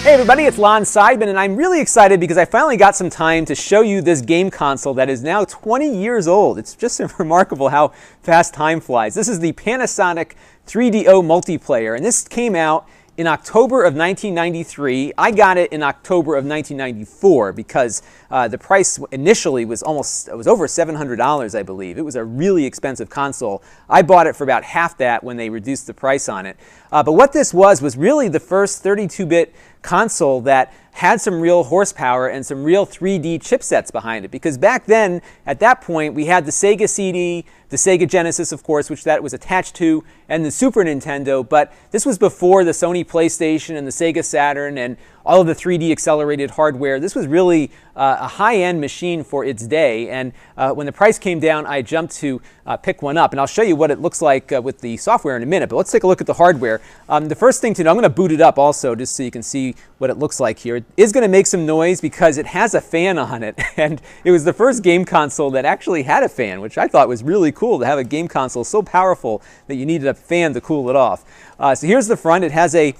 Hey everybody, it's Lon Seidman, and I'm really excited because I finally got some time to show you this game console that is now 20 years old. It's just remarkable how fast time flies. This is the Panasonic 3DO multiplayer, and this came out in October of 1993. I got it in October of 1994 because the price initially was over $700, I believe. It was a really expensive console. I bought it for about half that when they reduced the price on it. But what this was really the first 32-bit console that had some real horsepower and some real 3D chipsets behind it, because back then, at that point, we had the Sega CD, the Sega Genesis, of course, which that was attached to, and the Super Nintendo, but this was before the Sony PlayStation and the Sega Saturn and all of the 3D accelerated hardware. This was really a high-end machine for its day, and when the price came down, I jumped to pick one up, and I'll show you what it looks like with the software in a minute, but let's take a look at the hardware. The first thing to know, I'm going to boot it up also just so you can see what it looks like here. It is going to make some noise because it has a fan on it, and it was the first game console that actually had a fan, which I thought was really cool to have a game console so powerful that you needed a fan to cool it off. So here's the front. It has a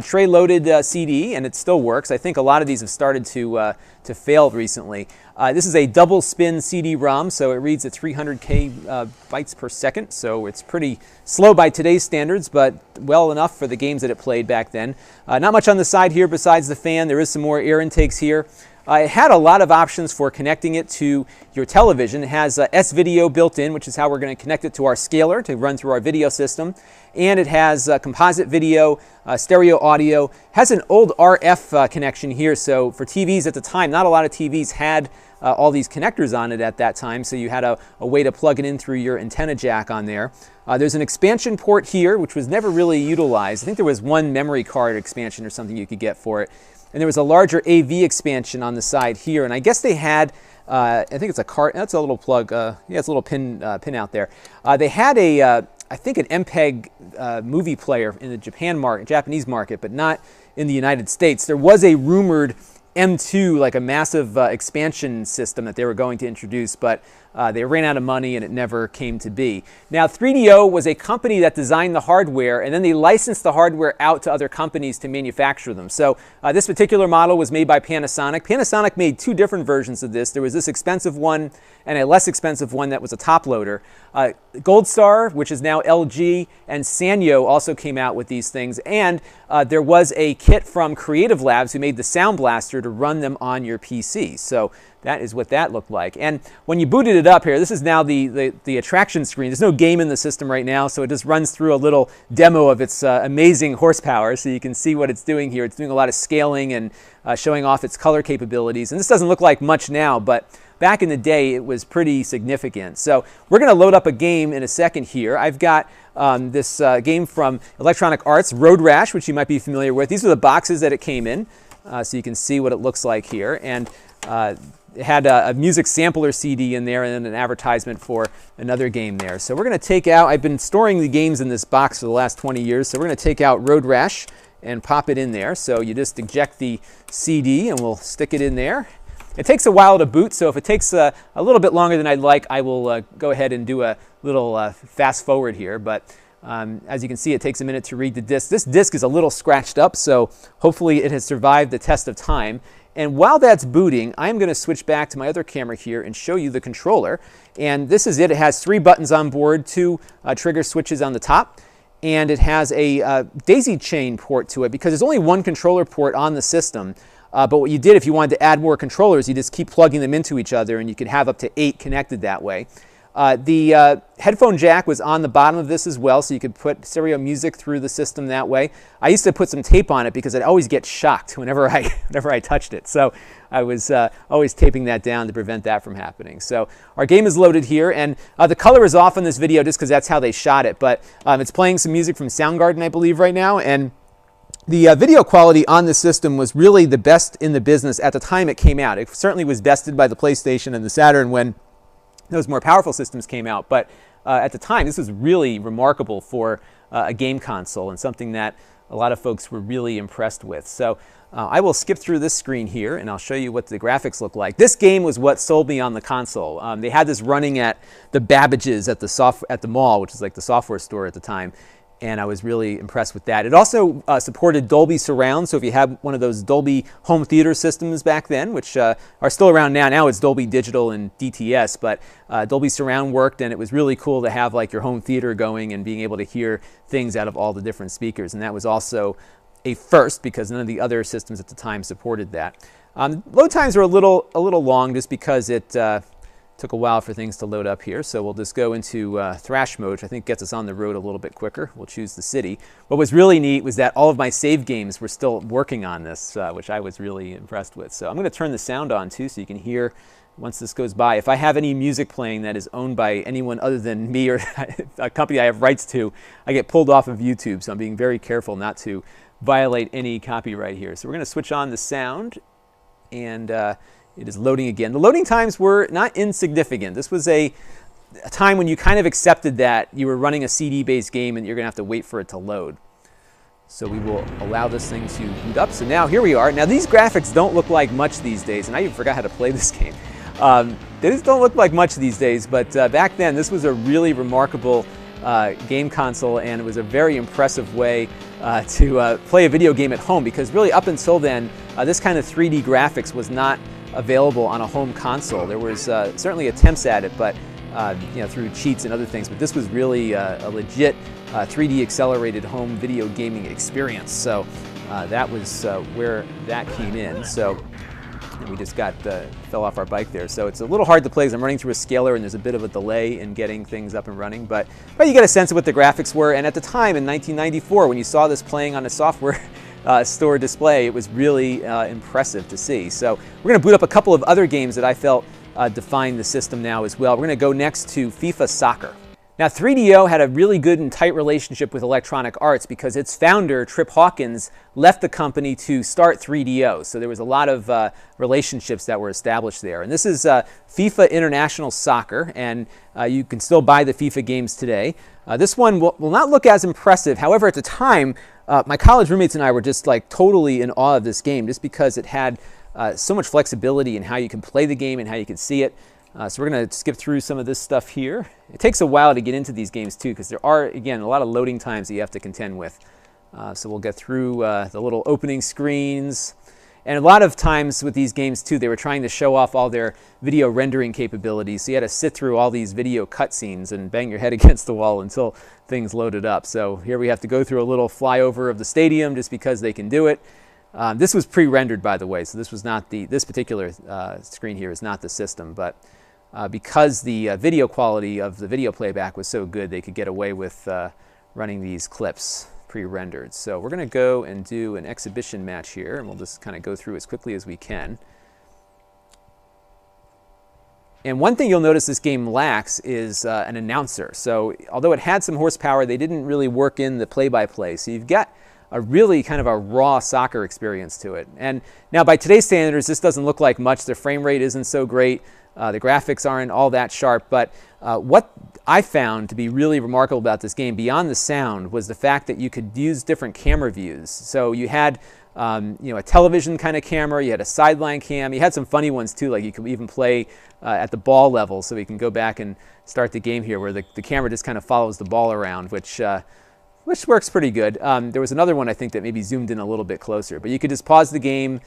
tray-loaded CD, and it still works. I think a lot of these have started to fail recently. This is a double-spin CD-ROM, so it reads at 300K bytes per second, so it's pretty slow by today's standards, but well enough for the games that it played back then. Not much on the side here besides the fan. There is some more air intakes here. It had a lot of options for connecting it to your television. It has S-Video built in, which is how we're going to connect it to our scaler to run through our video system. And it has composite video, stereo audio. Has an old RF connection here, so for TVs at the time, not a lot of TVs had all these connectors on it at that time, so you had a way to plug it in through your antenna jack on there. There's an expansion port here, which was never really utilized. I think there was one memory card expansion or something you could get for it. And there was a larger AV expansion on the side here, and I guess they had, I think it's a card, that's a little plug, yeah, it's a little pin out there. They had I think an MPEG movie player in the Japanese market, but not in the United States. There was a rumored M2, like a massive expansion system that they were going to introduce, but they ran out of money and it never came to be. Now, 3DO was a company that designed the hardware, and then they licensed the hardware out to other companies to manufacture them. So this particular model was made by Panasonic. Panasonic made two different versions of this. There was this expensive one and a less expensive one that was a top loader. Gold Star, which is now LG, and Sanyo also came out with these things, and there was a kit from Creative Labs who made the Sound Blaster to run them on your PC. So that is what that looked like. And when you booted it up here, this is now the attraction screen. There's no game in the system right now, so it just runs through a little demo of its amazing horsepower, so you can see what it's doing here. It's doing a lot of scaling and showing off its color capabilities. And this doesn't look like much now, but back in the day, it was pretty significant. So we're going to load up a game in a second here. I've got this game from Electronic Arts, Road Rash, which you might be familiar with. These are the boxes that it came in, so you can see what it looks like here. And it had a music sampler CD in there and then an advertisement for another game there. So we're going to take out, I've been storing the games in this box for the last 20 years, so we're going to take out Road Rash and pop it in there. So you just eject the CD and we'll stick it in there. It takes a while to boot, so if it takes a little bit longer than I'd like, I will go ahead and do a little fast forward here. But as you can see, it takes a minute to read the disc. This disc is a little scratched up, so hopefully it has survived the test of time. And while that's booting, I'm going to switch back to my other camera here and show you the controller. And this is it. It has 3 buttons on board, 2 trigger switches on the top, and it has a daisy chain port to it because there's only 1 controller port on the system. But what you did if you wanted to add more controllers, you just keep plugging them into each other, and you could have up to 8 connected that way. The headphone jack was on the bottom of this as well, so you could put stereo music through the system that way. I used to put some tape on it because I'd always get shocked whenever I touched it. So I was always taping that down to prevent that from happening. So our game is loaded here, and the color is off in this video just because that's how they shot it. But it's playing some music from Soundgarden, I believe, right now. And the video quality on the system was really the best in the business at the time it came out. It certainly was bested by the PlayStation and the Saturn when those more powerful systems came out, but at the time this was really remarkable for a game console and something that a lot of folks were really impressed with. So I will skip through this screen here and I'll show you what the graphics look like. This game was what sold me on the console. They had this running at the Babbage's at the mall, which is like the software store at the time. and I was really impressed with that. It also supported Dolby Surround, so if you had one of those Dolby home theater systems back then, which are still around now. Now it's Dolby Digital and DTS, but Dolby Surround worked, and it was really cool to have like your home theater going and being able to hear things out of all the different speakers, and that was also a first because none of the other systems at the time supported that. Load times were a little long just because it took a while for things to load up here, so we'll just go into Thrash mode, which I think gets us on the road a little bit quicker. We'll choose the city. What was really neat was that all of my save games were still working on this, which I was really impressed with. So I'm going to turn the sound on too so you can hear once this goes by. If I have any music playing that is owned by anyone other than me or a company I have rights to, I get pulled off of YouTube, so I'm being very careful not to violate any copyright here. So we're going to switch on the sound, and it is loading again. The loading times were not insignificant. This was a time when you kind of accepted that you were running a CD-based game and you're going to have to wait for it to load. So we will allow this thing to boot up. So now here we are. Now these graphics don't look like much these days, and I even forgot how to play this game. They just don't look like much these days, but back then this was a really remarkable game console, and it was a very impressive way to play a video game at home, because really up until then this kind of 3D graphics was not available on a home console. There was certainly attempts at it, but you know, through cheats and other things, but this was really a legit 3D accelerated home video gaming experience. So that was where that came in. So and we just got fell off our bike there. So it's a little hard to play because I'm running through a scaler and there's a bit of a delay in getting things up and running, but you get a sense of what the graphics were. And at the time in 1994, when you saw this playing on a software store display, it was really impressive to see. So we're going to boot up a couple of other games that I felt define the system now as well. We're going to go next to FIFA Soccer. Now 3DO had a really good and tight relationship with Electronic Arts because its founder, Trip Hawkins, left the company to start 3DO. So there was a lot of relationships that were established there. And this is FIFA International Soccer, and you can still buy the FIFA games today. This one will not look as impressive. However, at the time, my college roommates and I were just like totally in awe of this game just because it had so much flexibility in how you can play the game and how you can see it. So we're going to skip through some of this stuff here. It takes a while to get into these games too because there are, again, a lot of loading times that you have to contend with. So we'll get through the little opening screens. And a lot of times with these games too, they were trying to show off all their video rendering capabilities. So you had to sit through all these video cutscenes and bang your head against the wall until things loaded up. So here we have to go through a little flyover of the stadium just because they can do it. This was pre-rendered, by the way, so this was not this particular screen here is not the system, but because the video quality of the video playback was so good, they could get away with running these clips pre-rendered. So we're going to go and do an exhibition match here, and we'll just kind of go through as quickly as we can. And one thing you'll notice this game lacks is an announcer. So although it had some horsepower, they didn't really work in the play-by-play. So you've got a really kind of a raw soccer experience to it. And now by today's standards, this doesn't look like much. The frame rate isn't so great. The graphics aren't all that sharp, but what I found to be really remarkable about this game, beyond the sound, was the fact that you could use different camera views. So you had you know, a television kind of camera, you had a sideline cam, you had some funny ones too, like you could even play at the ball level, so we can go back and start the game here where the camera just kind of follows the ball around, which works pretty good. There was another one I think that maybe zoomed in a little bit closer, but you could just pause the game,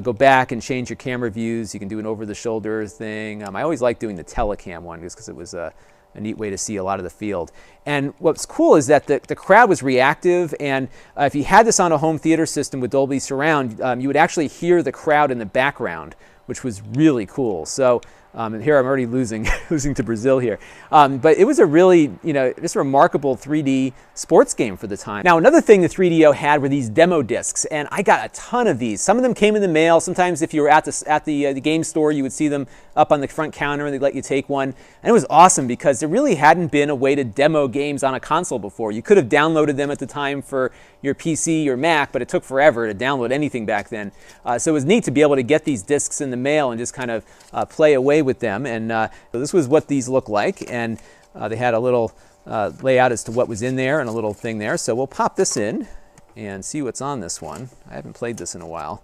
go back and change your camera views. You can do an over-the-shoulder thing. I always liked doing the telecam one just because it was a neat way to see a lot of the field. And what's cool is that the crowd was reactive, and if you had this on a home theater system with Dolby Surround, you would actually hear the crowd in the background, which was really cool. So and here I'm already losing to Brazil here. But it was a really, you know, just remarkable 3D sports game for the time. Now, another thing the 3DO had were these demo discs, and I got a ton of these. Some of them came in the mail. Sometimes if you were at the game store, you would see them up on the front counter and they'd let you take one. And it was awesome because there really hadn't been a way to demo games on a console before. You could have downloaded them at the time for your PC or Mac, but it took forever to download anything back then. So it was neat to be able to get these discs in the mail and just kind of play away with them. And so this was what these look like, and they had a little layout as to what was in there and a little thing there. So we'll pop this in and see what's on this one. I haven't played this in a while.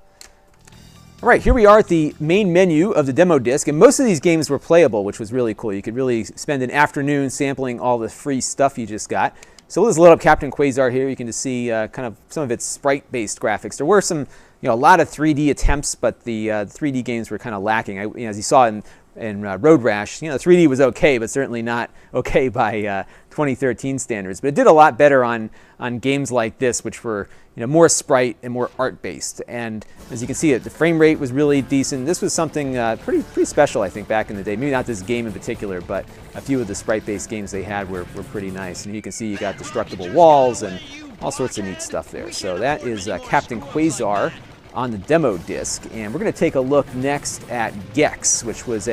All right, here we are at the main menu of the demo disc, and most of these games were playable, which was really cool. You could really spend an afternoon sampling all the free stuff you just got. So we'll just load up Captain Quasar here. You can just see kind of some of its sprite-based graphics. There were some, a lot of 3D attempts, but the 3D games were kind of lacking. As you saw in Road Rash, 3D was okay, but certainly not okay by 2013 standards. But it did a lot better on games like this, which were more sprite and more art-based. And as you can see, the frame rate was really decent. This was something pretty special, I think, back in the day. Maybe not this game in particular, but a few of the sprite-based games they had were pretty nice. And you can see you got destructible walls and all sorts of neat stuff there. So that is Captain Quasar on the demo disc, and we're going to take a look next at Gex, which was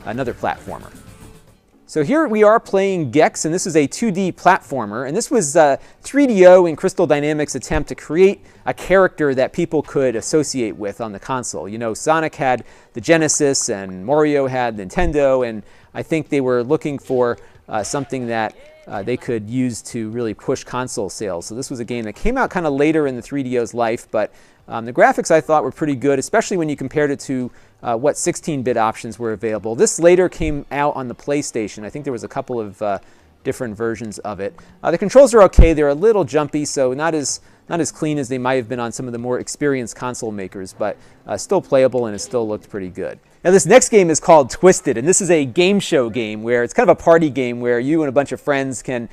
another platformer. So here we are playing Gex, and this is a 2D platformer, and this was 3DO and Crystal Dynamics' attempt to create a character that people could associate with on the console. Sonic had the Genesis, and Mario had Nintendo, and I think they were looking for something that they could use to really push console sales. So this was a game that came out kind of later in the 3DO's life, but the graphics I thought were pretty good, especially when you compared it to what 16-bit options were available. This later came out on the PlayStation. I think there was a couple of different versions of it. The controls are okay. They're a little jumpy, so not as clean as they might have been on some of the more experienced console makers, but still playable, and it still looked pretty good. Now this next game is called Twisted, and this is a game show game where it's kind of a party game where you and a bunch of friends can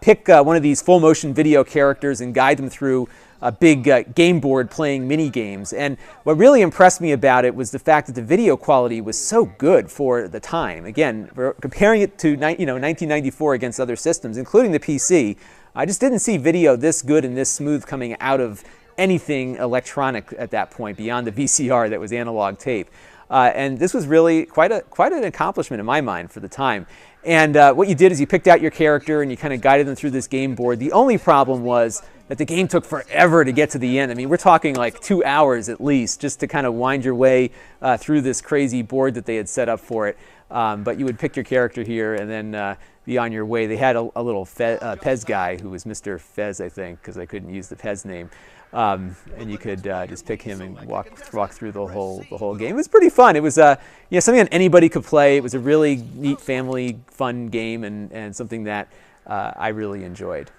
pick one of these full motion video characters and guide them through a big game board playing mini games. And what really impressed me about it was the fact that the video quality was so good for the time. Again, comparing it to 1994 against other systems, including the PC, I just didn't see video this good and this smooth coming out of anything electronic at that point beyond the VCR that was analog tape. And this was really quite an accomplishment in my mind for the time. And what you did is you picked out your character and you kind of guided them through this game board. The only problem was that the game took forever to get to the end. I mean, we're talking like 2 hours at least just to kind of wind your way through this crazy board that they had set up for it. But you would pick your character here and then be on your way. They had a little Pez guy who was Mr. Fez, I think, because I couldn't use the Pez name. And you could just pick him and walk through the whole game. It was pretty fun. It was something that anybody could play. It was a really neat family fun game and something that I really enjoyed.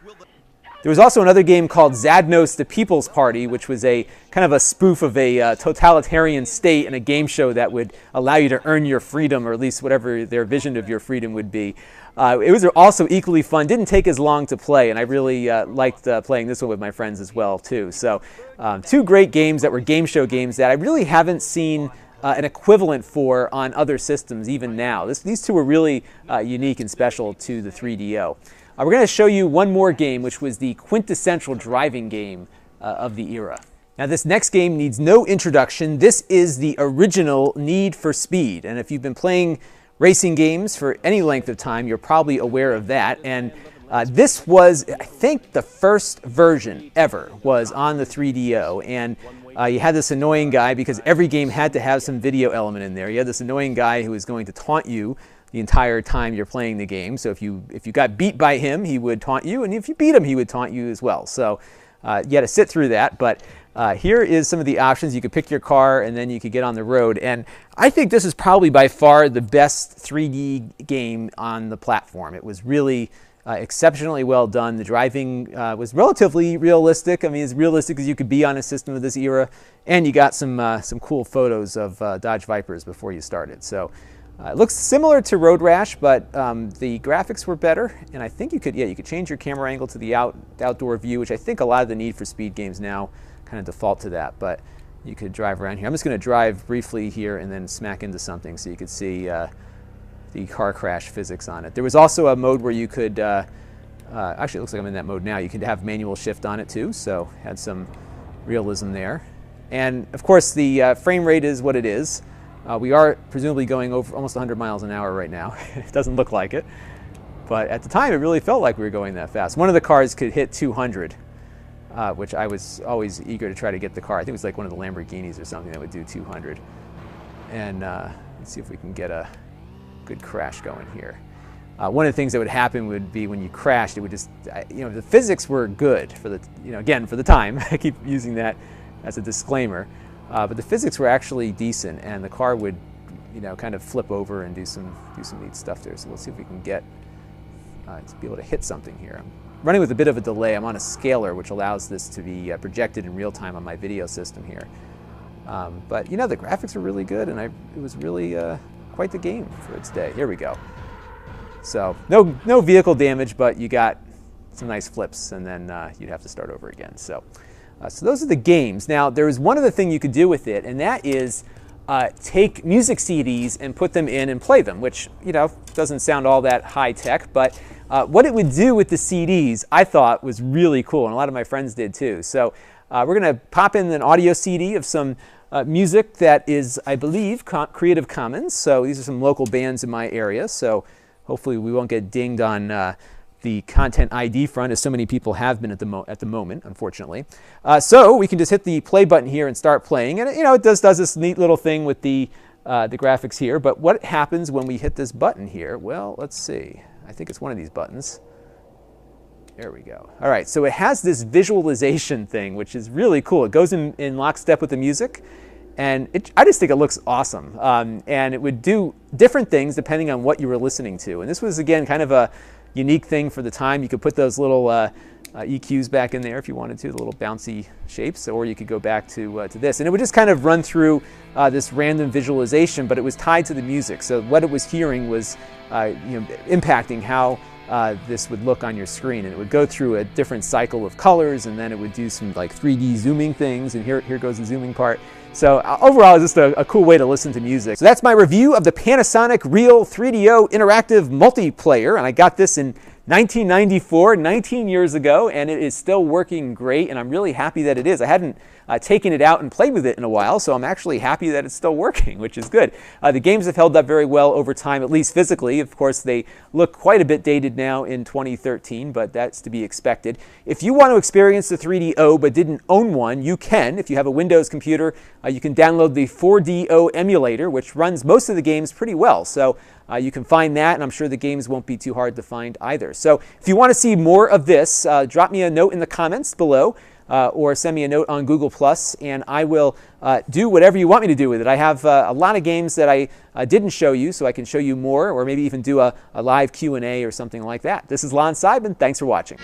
There was also another game called Zadnos the People's Party, which was a kind of a spoof of a totalitarian state and a game show that would allow you to earn your freedom, or at least whatever their vision of your freedom would be. It was also equally fun. Didn't take as long to play, and I really liked playing this one with my friends as well, too. So two great games that were game show games that I really haven't seen an equivalent for on other systems even now. These two were really unique and special to the 3DO. We're going to show you one more game, which was the quintessential driving game of the era. Now this next game needs no introduction. This is the original Need for Speed, and if you've been playing racing games for any length of time, you're probably aware of that. And this was, I think, the first version ever was on the 3DO. And you had this annoying guy, because every game had to have some video element in there. You had this annoying guy who was going to taunt you the entire time you're playing the game. So if you got beat by him, he would taunt you, and if you beat him, he would taunt you as well. So you had to sit through that. But here is some of the options. You could pick your car, and then you could get on the road. And I think this is probably by far the best 3D game on the platform. It was really exceptionally well done. The driving was relatively realistic. I mean, as realistic as you could be on a system of this era. And you got some cool photos of Dodge Vipers before you started. So it looks similar to Road Rash, but the graphics were better. And I think you could change your camera angle to the outdoor view, which I think a lot of the Need for Speed games now kind of default to that. But you could drive around here. I'm just going to drive briefly here and then smack into something so you could see the car crash physics on it. There was also a mode where you could, actually it looks like I'm in that mode now, you could have manual shift on it too, so had some realism there. And of course the frame rate is what it is. We are presumably going over almost 100 miles an hour right now. It doesn't look like it, but at the time it really felt like we were going that fast. One of the cars could hit 200, which I was always eager to try to get the car. I think it was like one of the Lamborghinis or something that would do 200. And let's see if we can get a good crash going here. One of the things that would happen would be when you crashed, it would just, the physics were good for the, again, for the time. I keep using that as a disclaimer. but the physics were actually decent, and the car would, kind of flip over and do some neat stuff there. So we'll see if we can get to be able to hit something here. I'm running with a bit of a delay. I'm on a scaler, which allows this to be projected in real time on my video system here. But the graphics were really good, and it was really quite the game for its day. Here we go. So no vehicle damage, but you got some nice flips, and then you'd have to start over again. So those are the games. Now, there is one other thing you could do with it, and that is take music CDs and put them in and play them, which doesn't sound all that high tech, but what it would do with the CDs, I thought was really cool, and a lot of my friends did too. So we're going to pop in an audio CD of some music that is, I believe, Creative Commons. So these are some local bands in my area, so hopefully we won't get dinged on the content ID front, as so many people have been at the moment, unfortunately. So we can just hit the play button here and start playing, and it does this neat little thing with the graphics here. But what happens when we hit this button here? Well, let's see. I think it's one of these buttons. There we go. All right, so it has this visualization thing, which is really cool. It goes in lockstep with the music, and I just think it looks awesome. And it would do different things depending on what you were listening to. And this was, again, kind of a unique thing for the time. You could put those little EQs back in there if you wanted to, the little bouncy shapes, or you could go back to this. And it would just kind of run through this random visualization, but it was tied to the music. So what it was hearing was impacting how this would look on your screen, and it would go through a different cycle of colors, and then it would do some like 3D zooming things, and here goes the zooming part. So overall, it's just a cool way to listen to music. So that's my review of the Panasonic Real 3DO Interactive Multiplayer, and I got this in 1994, 19 years ago, and it is still working great, and I'm really happy that it is. I hadn't taken it out and played with it in a while, so I'm actually happy that it's still working, which is good. The games have held up very well over time, at least physically. Of course, they look quite a bit dated now in 2013, but that's to be expected. If you want to experience the 3DO but didn't own one, you can. If you have a Windows computer, you can download the 4DO emulator, which runs most of the games pretty well. So you can find that, and I'm sure the games won't be too hard to find either. So if you want to see more of this, drop me a note in the comments below, or send me a note on Google+, and I will do whatever you want me to do with it. I have a lot of games that I didn't show you, so I can show you more, or maybe even do a live Q&A or something like that. This is Lon Seidman. Thanks for watching.